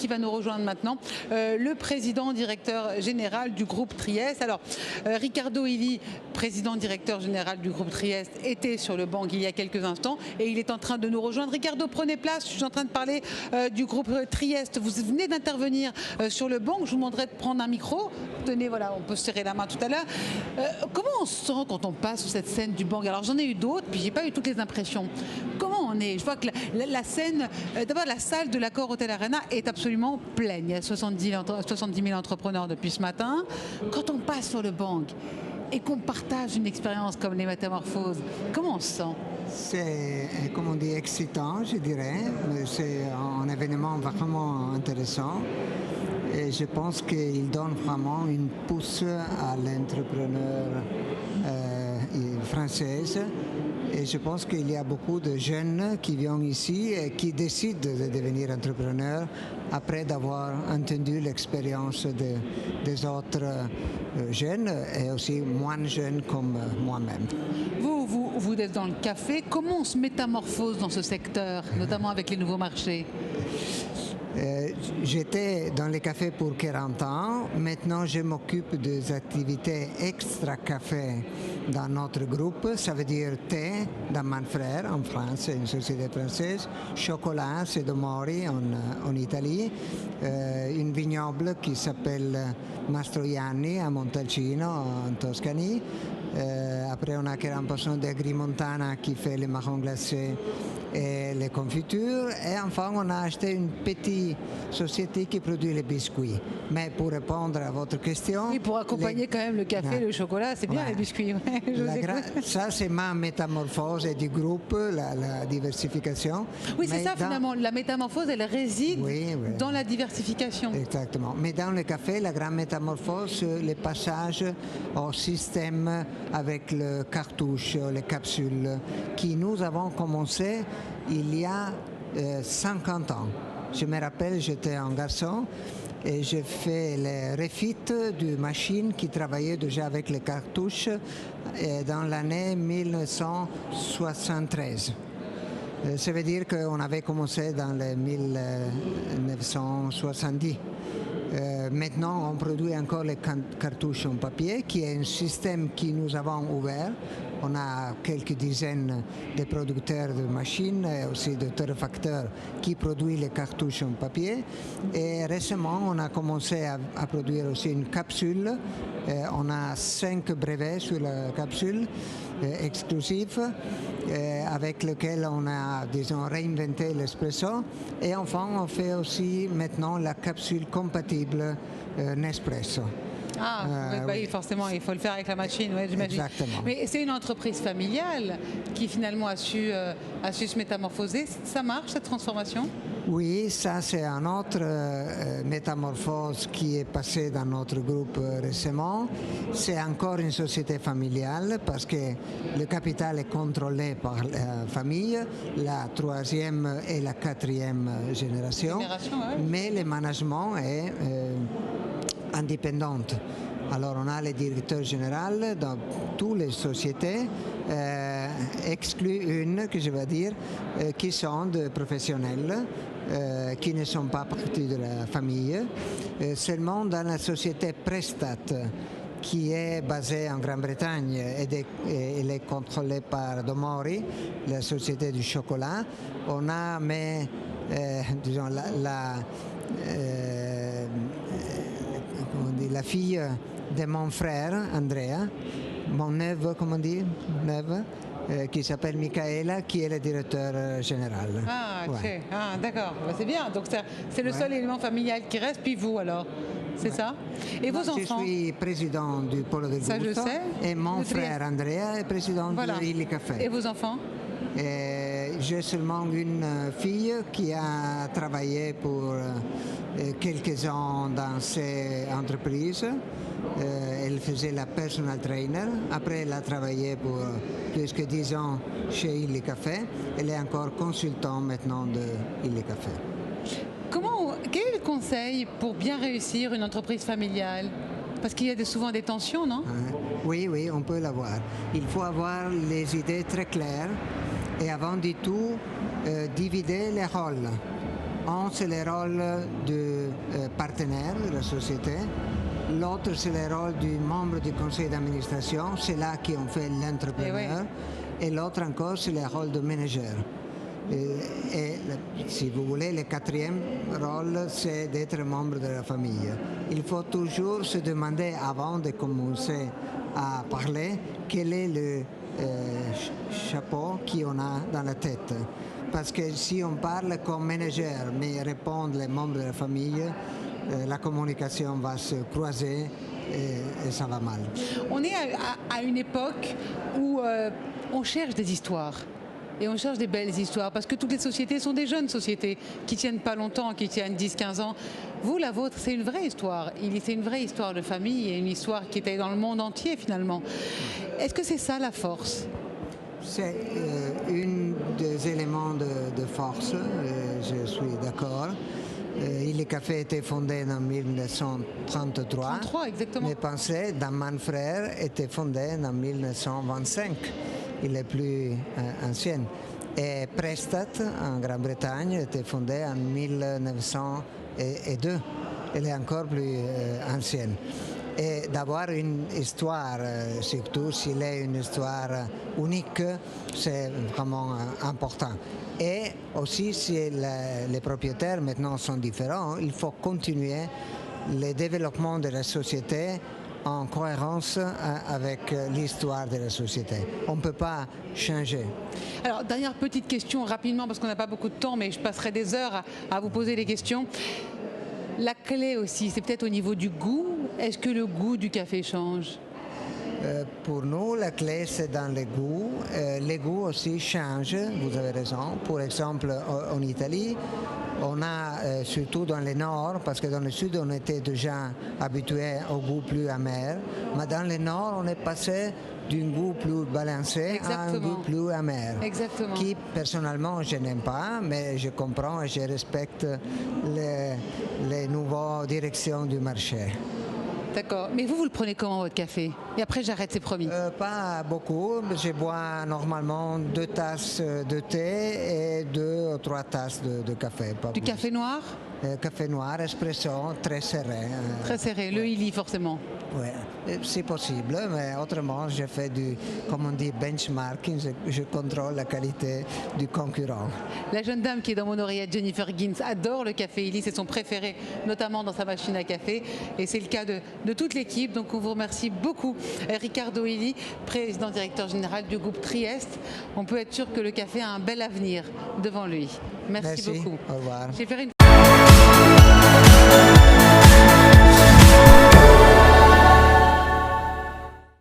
qui va nous rejoindre maintenant, le président directeur général du groupe Trieste. Alors, Ricardo Illy, président directeur général du groupe Trieste, était sur le banc il y a quelques instants et il est en train de nous rejoindre. Ricardo, prenez place, je suis en train de parler du groupe Trieste. Vous venez d'intervenir sur le banc, je vous demanderai de prendre un micro. Tenez, voilà, on peut se serrer la main tout à l'heure. Comment on se sent quand on passe sur cette scène du banc? Alors j'en ai eu d'autres, puis j'ai pas eu toutes les impressions. Comment on est? Je vois que la scène, d'abord la salle de l'Accor Hotel Arena est absolument pleine. Il y a 70 000 entrepreneurs depuis ce matin. Quand on passe sur le banc et qu'on partage une expérience comme les métamorphoses, comment on se sent? C'est, comme on dit, excitant, je dirais. C'est un événement vraiment intéressant. Et je pense qu'il donne vraiment une pousse à l'entrepreneur française. Et je pense qu'il y a beaucoup de jeunes qui viennent ici et qui décident de devenir entrepreneurs après d'avoir entendu l'expérience des autres jeunes et aussi moins jeunes comme moi-même. Vous êtes dans le café. Comment on se métamorphose dans ce secteur, notamment avec les nouveaux marchés? J'étais dans les cafés pour 40 ans. Maintenant, je m'occupe des activités extra-café dans notre groupe. Ça veut dire thé dans Manfrère en France, c'est une société française. Chocolat, c'est de Mori en Italie. Une vignoble qui s'appelle Mastroianni à Montalcino en Toscanie. Après, on a 40% d'Agrimontana qui fait les marrons glacés et les confitures. Et enfin, on a acheté une petite société qui produit les biscuits. Mais pour répondre à votre question... Oui, pour accompagner quand même le café et le chocolat, c'est bien les biscuits. Ça, c'est ma métamorphose du groupe, la diversification. Oui, c'est ça finalement. La métamorphose, elle réside dans la diversification. Exactement. Mais dans le café, la grande métamorphose, le passage au système avec le cartouche, les capsules, qui nous avons commencé il y a 50 ans. Je me rappelle, j'étais un garçon et j'ai fait les refits d'une machine qui travaillait déjà avec les cartouches dans l'année 1973. Ça veut dire qu'on avait commencé dans les 1970. Maintenant, on produit encore les cartouches en papier, qui est un système que nous avons ouvert. On a quelques dizaines de producteurs de machines et aussi de torréfacteurs qui produisent les cartouches en papier. Et récemment, on a commencé à produire aussi une capsule. On a 5 brevets sur la capsule exclusifs avec lequel on a, disons, réinventé l'espresso. Et enfin, on fait aussi maintenant la capsule compatible Nespresso. Oui, forcément, il faut le faire avec la machine, j'imagine. Exactement. Mais c'est une entreprise familiale qui finalement a su se métamorphoser. Ça marche, cette transformation? Oui, ça c'est une autre métamorphose qui est passée dans notre groupe récemment. C'est encore une société familiale parce que le capital est contrôlé par la famille, la 3e et la 4e génération. Mais le management est indépendant. Alors on a les directeurs généraux dans toutes les sociétés, exclu une que je vais dire, qui sont des professionnels, qui ne sont pas partis de la famille. Seulement dans la société Prestat, qui est basée en Grande-Bretagne et elle est contrôlée par Domori, la société du chocolat, on a disons, la fille de mon frère, Andrea, mon neveu, comment on dit, qui s'appelle Michaela, qui est le directeur général. D'accord, c'est bien. Donc c'est le seul élément familial qui reste, puis vous alors, c'est ça? Et vos enfants? Je suis président du Polo del Gusto. Ça, je sais. Et mon frère Andrea est président de Illy Café. Et vos enfants? J'ai seulement une fille qui a travaillé pour quelques ans dans ces entreprises. Elle faisait la personal trainer. Après, elle a travaillé pour plus que 10 ans chez Illy Café. Elle est encore consultante maintenant de Illy Café. Quel est le conseil pour bien réussir une entreprise familiale? Parce qu'il y a souvent des tensions, non? Oui, on peut l'avoir. Il faut avoir les idées très claires et avant de tout, diviser les rôles Un, c'est le rôle du partenaire de la société. L'autre, c'est le rôle du membre du conseil d'administration. C'est là qu'on fait l'entrepreneur. Et l'autre encore, c'est le rôle de manager. Et si vous voulez, le quatrième rôle, c'est d'être membre de la famille. Il faut toujours se demander, avant de commencer à parler, quel est le chapeau qu'on a dans la tête. Parce que si on parle comme manager, mais répondent les membres de la famille, la communication va se croiser et ça va mal. On est à une époque où on cherche des histoires. Et on cherche des belles histoires, parce que toutes les sociétés sont des jeunes sociétés qui tiennent pas longtemps, qui tiennent 10-15 ans. Vous, la vôtre, c'est une vraie histoire. C'est une vraie histoire de famille et une histoire qui était dans le monde entier finalement. Est-ce que c'est ça la force? C'est un des éléments de force, je suis d'accord. Le café a été fondé en 1933. 33, exactement. Mais pensez, Damman Frères était fondé en 1925. Il est plus ancien. Et Prestat, en Grande-Bretagne, a été fondé en 1902. Elle est encore plus ancienne. Et d'avoir une histoire, surtout s'il est une histoire unique, c'est vraiment important. Et aussi, si les propriétaires maintenant sont différents, il faut continuer le développement de la société en cohérence avec l'histoire de la société. On ne peut pas changer. Alors, dernière petite question rapidement, parce qu'on n'a pas beaucoup de temps, mais je passerai des heures à vous poser les questions. La clé aussi, c'est peut-être au niveau du goût. Est-ce que le goût du café change? Pour nous, la clé, c'est dans les goûts. Les goûts aussi changent, vous avez raison. Pour exemple, en Italie, on a, surtout dans le nord, parce que dans le sud, on était déjà habitué au goût plus amer, mais dans le nord, on est passé d'un goût plus balancé à un goût plus amer. Exactement. Qui, personnellement, je n'aime pas, mais je comprends et je respecte les nouvelles directions du marché. D'accord. Mais vous le prenez comment, votre café? Et après, j'arrête, c'est promis. Pas beaucoup. Je bois normalement 2 tasses de thé et 2 ou 3 tasses de café. Du café noir? Café noir, espresso, très serré. Très serré, le Illy forcément. Oui, c'est possible, mais autrement, je fais comme on dit, benchmarking, je contrôle la qualité du concurrent. La jeune dame qui est dans mon oreillette, Jennifer Gins, adore le café Illy, c'est son préféré, notamment dans sa machine à café, et c'est le cas de toute l'équipe, donc on vous remercie beaucoup. Ricardo Illy, président directeur général du groupe Trieste, on peut être sûr que le café a un bel avenir devant lui. Merci beaucoup. Au revoir. Je vais faire une